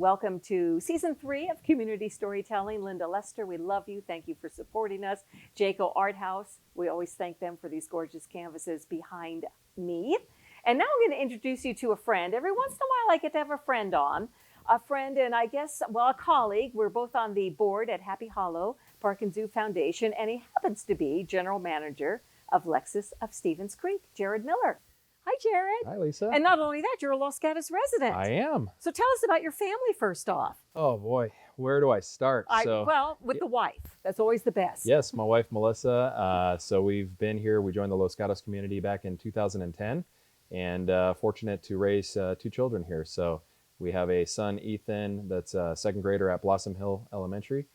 welcome to Season 3 of Community Storytelling. Linda Lester, we love you. Thank you for supporting us. Jayco Art House, we always thank them for these gorgeous canvases behind me. And now I'm going to introduce you to a friend. Every once in a while I get to have a friend on. A friend and I guess, well, a colleague. We're both on the board at Happy Hollow Park and Zoo Foundation, and he happens to be general manager of Lexus of Stevens Creek, Jared Miller. Hi, Jared. Hi, Lisa. And not only that, you're a Los Gatos resident. I am. So tell us about your family first off. Oh boy, where do I start? Well, with the wife. That's always the best. Yes, my wife, Melissa. So we've been here. We joined the Los Gatos community back in 2010 and fortunate to raise 2 children here. So we have a son, Ethan, that's a 2nd grader at Blossom Hill Elementary.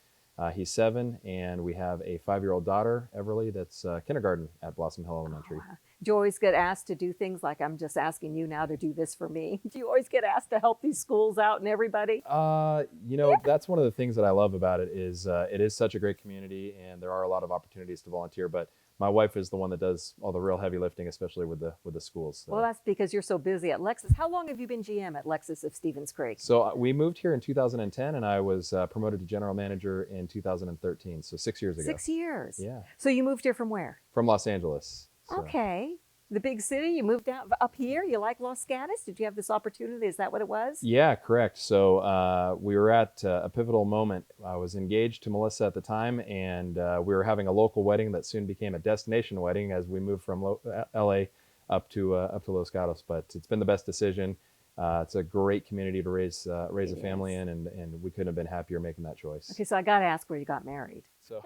He's 7, and we have a 5-year-old daughter, Everly, that's kindergarten at Blossom Hill Elementary. Oh, do you always get asked to do things like I'm just asking you now to do this for me? Do you always get asked to help these schools out and everybody? That's one of the things that I love about it is such a great community, and there are a lot of opportunities to volunteer, but my wife is the one that does all the real heavy lifting, especially with the schools. So. Well, that's because you're so busy at Lexus. How long have you been GM at Lexus of Stevens Creek? So we moved here in 2010, and I was promoted to general manager in 2013, so 6 years ago. 6 years? Yeah. So you moved here from where? From Los Angeles. So. Okay. The big city, you moved up here. You like Los Gatos? Did you have this opportunity? Is that what it was? Yeah, correct. So we were at a pivotal moment. I was engaged to Melissa at the time, and we were having a local wedding that soon became a destination wedding as we moved from LA up to Los Gatos. But it's been the best decision. It's a great community to raise a family in, and we couldn't have been happier making that choice. Okay, so I got to ask where you got married. So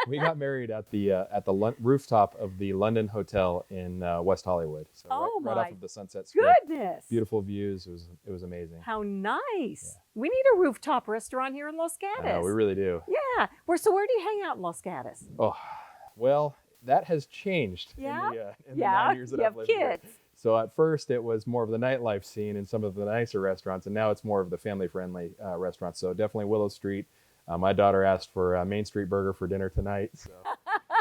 we got married at the rooftop of the London Hotel in West Hollywood. So right off of the Sunset Strip. Goodness! Beautiful views. It was amazing. How nice! Yeah. We need a rooftop restaurant here in Los Gatos. We really do. Yeah. So where do you hang out in Los Gatos? Oh, well, that has changed in the 9 years that I've lived here. So at first it was more of the nightlife scene in some of the nicer restaurants, and now it's more of the family-friendly restaurants. So definitely Willow Street. My daughter asked for a Main Street burger for dinner tonight. So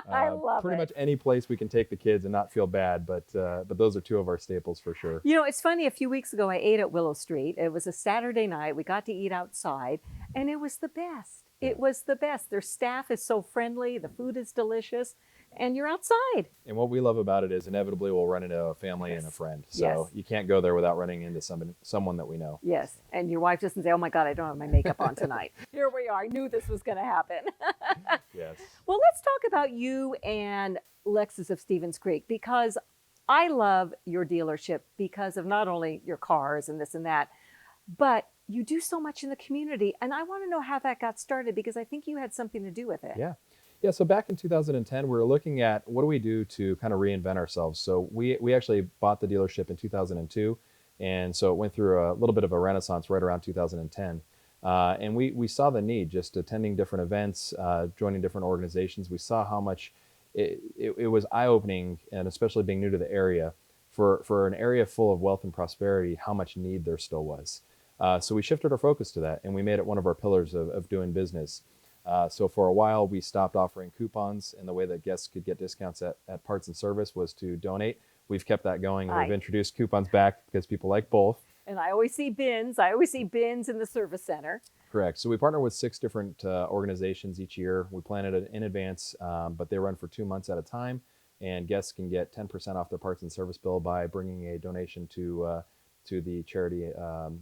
I love pretty much any place we can take the kids and not feel bad, but those are 2 of our staples for sure. You know, it's funny. A few weeks ago, I ate at Willow Street. It was a Saturday night. We got to eat outside, and it was the best. It was the best. Their staff is so friendly. The food is delicious. And you're outside. And what we love about it is inevitably we'll run into a family and a friend. So you can't go there without running into someone that we know. Yes. And your wife doesn't say, oh my God, I don't have my makeup on tonight. Here we are. I knew this was going to happen. Yes. Well, let's talk about you and Lexus of Stevens Creek, because I love your dealership because of not only your cars and this and that, but you do so much in the community. And I want to know how that got started, because I think you had something to do with it. Yeah, so back in 2010, we were looking at what do we do to kind of reinvent ourselves. So we actually bought the dealership in 2002, and so it went through a little bit of a renaissance right around 2010. And we saw the need, just attending different events, joining different organizations. We saw how much it was eye-opening, and especially being new to the area, for an area full of wealth and prosperity, how much need there still was. So we shifted our focus to that, and we made it one of our pillars of doing business. So for a while, we stopped offering coupons, and the way that guests could get discounts at parts and service was to donate. We've kept that going, and we've introduced coupons back because people like both. And I always see bins. I always see bins in the service center. Correct. So we partner with 6 different organizations each year. We plan it in advance, but they run for 2 months at a time, and guests can get 10% off their parts and service bill by bringing a donation to the charity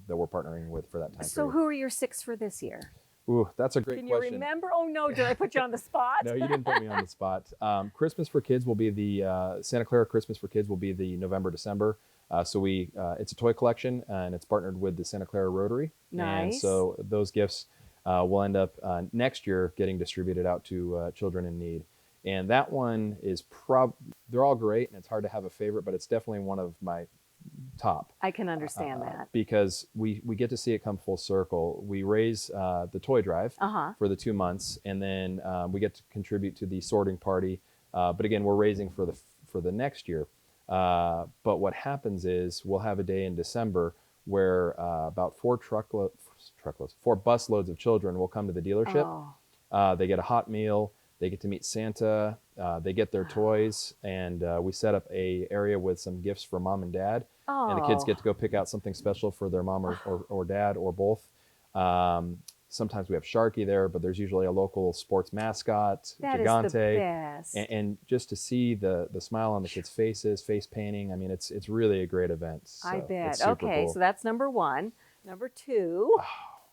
that we're partnering with for that time So period. who are your 6 for this year? Ooh, that's a great question. question. Can you remember? Oh no, did I put you on the spot? No, you didn't put me on the spot. Christmas for Kids will be the Santa Clara Christmas for Kids will be the November, December. So it's a toy collection, and it's partnered with the Santa Clara Rotary. Nice. And so those gifts will end up next year getting distributed out to children in need. And that one is they're all great, and it's hard to have a favorite, but it's definitely one of my top. I can understand that. Because we get to see it come full circle. We raise the toy drive for the 2 months, and then we get to contribute to the sorting party. But again, we're raising for the next year. But what happens is we'll have a day in December where about 4 bus loads of children will come to the dealership. They get a hot meal. They get to meet Santa. They get their toys, and we set up a area with some gifts for mom and dad. And the kids get to go pick out something special for their mom or dad or both. Sometimes we have Sharky there, but there's usually a local sports mascot, That is the Gigante. best. And just to see the smile on the kids' faces, face painting, I mean, it's really a great event. So I bet. it's super Okay, cool. so that's number one. Number two.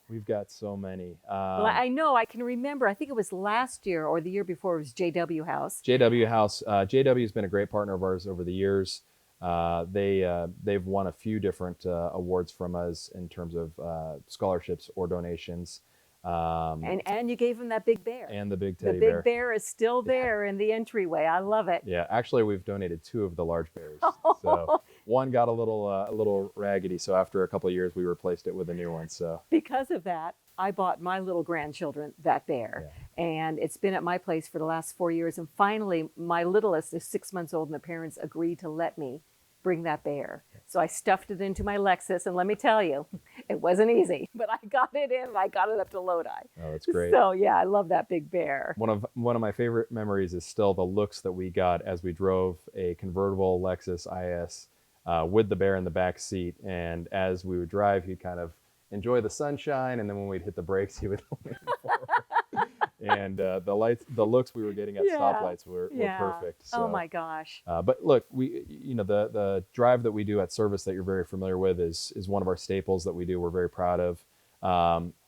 We've got so many. Well, I know, I can remember, I think it was last year or the year before, it was JW House. JW House. JW has been a great partner of ours over the years. They've won a few different awards from us in terms of scholarships or donations. And you gave him that big bear. And the big The teddy big bear. bear is still there in the entryway. I love it. Yeah, actually, we've donated 2 of the large bears. So one got a little raggedy. So after a couple of years, we replaced it with a new one. So Because of that, I bought my little grandchildren that bear. Yeah. And it's been at my place for the last 4 years. And finally, my littlest is 6 months old, and the parents agreed to let me bring that bear. So I stuffed it into my Lexus, and let me tell you, it wasn't easy, but I got it in. I got it up to Lodi. oh, that's great. So yeah, I love that big bear. One of my favorite memories is still the looks that we got as we drove a convertible Lexus IS with the bear in the back seat. And as we would drive, he'd kind of enjoy the sunshine, and then when we'd hit the brakes, he would lean forward. And the looks we were getting at stoplights were perfect. So, oh my gosh. But look, the drive that we do at Service that you're very familiar with is one of our staples that we do. We're very proud of.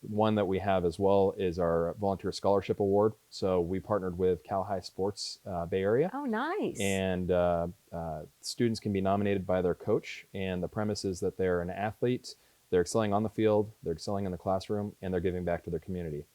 One that we have as well is our Volunteer Scholarship Award. So we partnered with Cal High Sports Bay Area. Oh, nice. And students can be nominated by their coach. And the premise is that they're an athlete, they're excelling on the field, they're excelling in the classroom, and they're giving back to their community.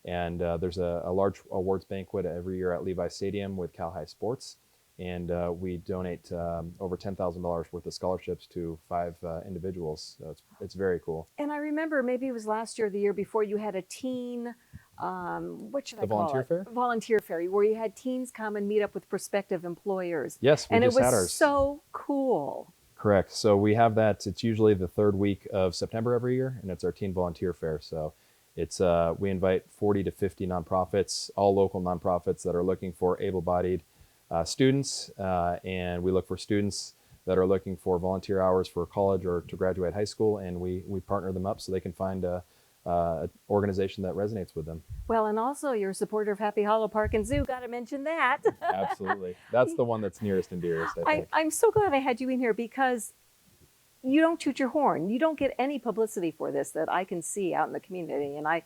And there's a large awards banquet every year at Levi Stadium with Cal High Sports. And we donate over $10,000 worth of scholarships to 5 individuals. So it's very cool. And I remember maybe it was last year or the year before, you had a teen, what should I call volunteer it? fair? Volunteer fair, where you had teens come and meet up with prospective employers. Yes, we and just it had was ours. so cool. Correct. So we have that. It's usually the 3rd week of September every year, and it's our teen volunteer fair. So it's we invite 40 to 50 nonprofits, all local nonprofits that are looking for able-bodied students, and we look for students that are looking for volunteer hours for college or to graduate high school, and we partner them up so they can find a organization that resonates with them. Well, and also you're a supporter of Happy Hollow Park and Zoo. Got to mention that. Absolutely. That's the one that's nearest and dearest, I think. I'm so glad I had you in here because you don't toot your horn. You don't get any publicity for this that I can see out in the community. And I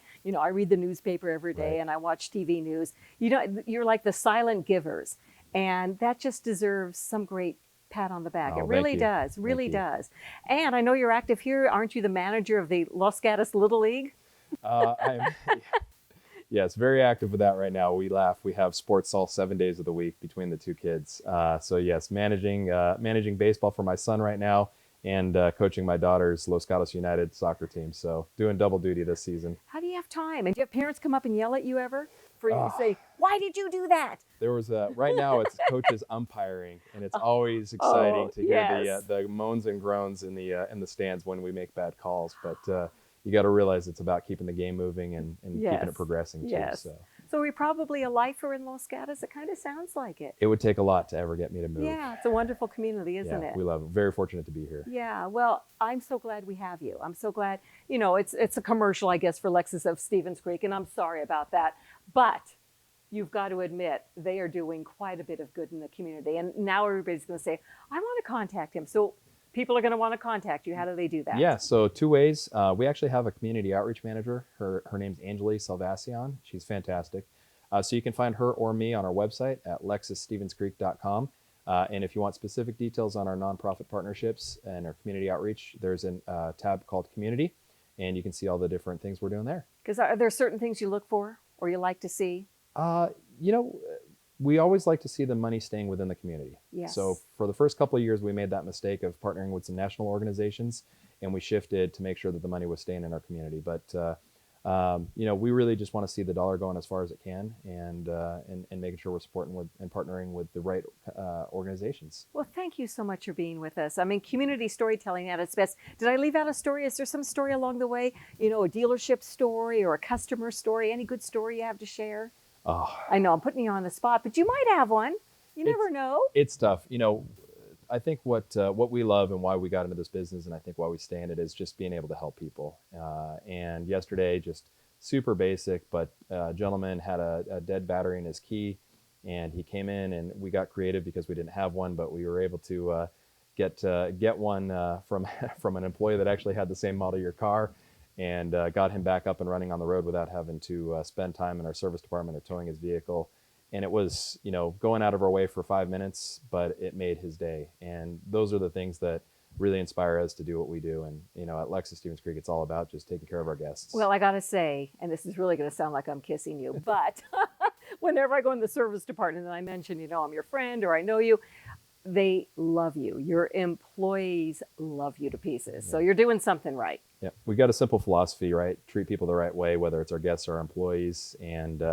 read the newspaper every day, Right. and I watch TV news. You're like the silent givers, and that just deserves some great pat on the back. Oh, It really thank you. does, really Thank you. does. And I know you're active here. Aren't you the manager of the Los Gatos Little League? Yes, very active with that right now. We laugh. We have sports all 7 days of the week between the 2 kids. So yes, managing baseball for my son right now, and coaching my daughter's Los Gatos United soccer team. So doing double duty this season. How do you have time? And do you have parents come up and yell at you ever for you to say, "Why did you do that?" There was right now it's coaches umpiring, and it's always exciting to hear yes. the moans and groans in the stands when we make bad calls. But you got to realize it's about keeping the game moving and Yes. keeping it progressing too. Yes. So we're probably a lifer in Los Gatos. It kind of sounds like it. It would take a lot to ever get me to move. Yeah, it's a wonderful community, isn't it? We love it. Very fortunate to be here. Yeah, well, I'm so glad we have you. I'm so glad, it's a commercial, I guess, for Lexus of Stevens Creek, and I'm sorry about that. But you've got to admit, they are doing quite a bit of good in the community. And now everybody's going to say, I want to contact him. So people are going to want to contact you. How do they do that? Yeah, so 2 ways. We actually have a community outreach manager. Her name's Angeli Salvacion. She's fantastic. So you can find her or me on our website at lexusstevenscreek.com. And if you want specific details on our nonprofit partnerships and our community outreach, there's a tab called Community, and you can see all the different things we're doing there. Because are there certain things you look for or you like to see? We always like to see the money staying within the community. Yes. So for the first couple of years, we made that mistake of partnering with some national organizations, and we shifted to make sure that the money was staying in our community. But we really just want to see the dollar going as far as it can, and making sure we're supporting and partnering with the right organizations. Well, thank you so much for being with us. I mean, community storytelling at its best. Did I leave out a story? Is there some story along the way? A dealership story or a customer story? Any good story you have to share? Oh, I know I'm putting you on the spot, but you might have one. You never know. it's tough. I think what we love and why we got into this business, and I think why we stay in it, is just being able to help people. And yesterday, just super basic, but a gentleman had a dead battery in his key, and he came in, and we got creative because we didn't have one, but we were able to get one from from an employee that actually had the same model of your car, and got him back up and running on the road without having to spend time in our service department or towing his vehicle. And it was, going out of our way for 5 minutes, but it made his day. And those are the things that really inspire us to do what we do. And, at Lexus Stevens Creek, it's all about just taking care of our guests. Well, I got to say, and this is really going to sound like I'm kissing you, but whenever I go in the service department and I mention, I'm your friend or I know you, they love you. Your employees love you to pieces. So you're doing something right. Yeah, we got a simple philosophy, right? Treat people the right way, whether it's our guests or our employees. And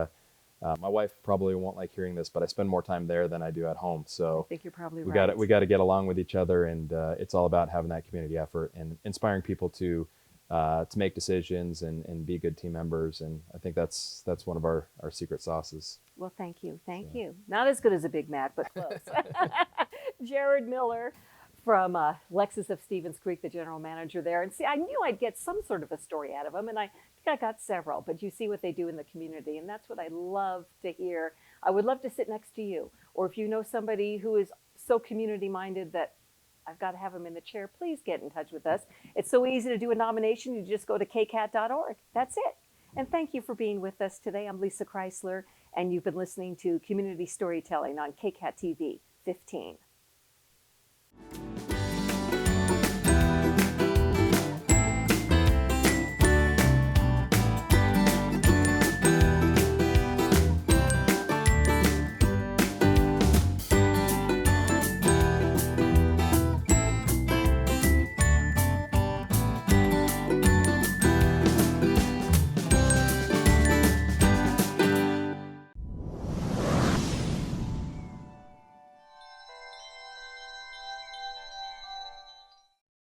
my wife probably won't like hearing this, but I spend more time there than I do at home. So I think you're probably right. We got to get along with each other, and it's all about having that community effort and inspiring people to make decisions and be good team members. And I think that's one of our secret sauces. Well, thank you. Thank you. Not as good as a Big Mac, but close. Jared Miller from Lexus of Stevens Creek, the general manager there. And see, I knew I'd get some sort of a story out of him, and I think I got several, but you see what they do in the community, and that's what I love to hear. I would love to sit next to you, or if you know somebody who is so community-minded that I've got to have them in the chair, please get in touch with us. It's so easy to do a nomination. You just go to kcat.org. That's it. And thank you for being with us today. I'm Lissa Kreisler, and you've been listening to Community Storytelling on KCAT TV 15.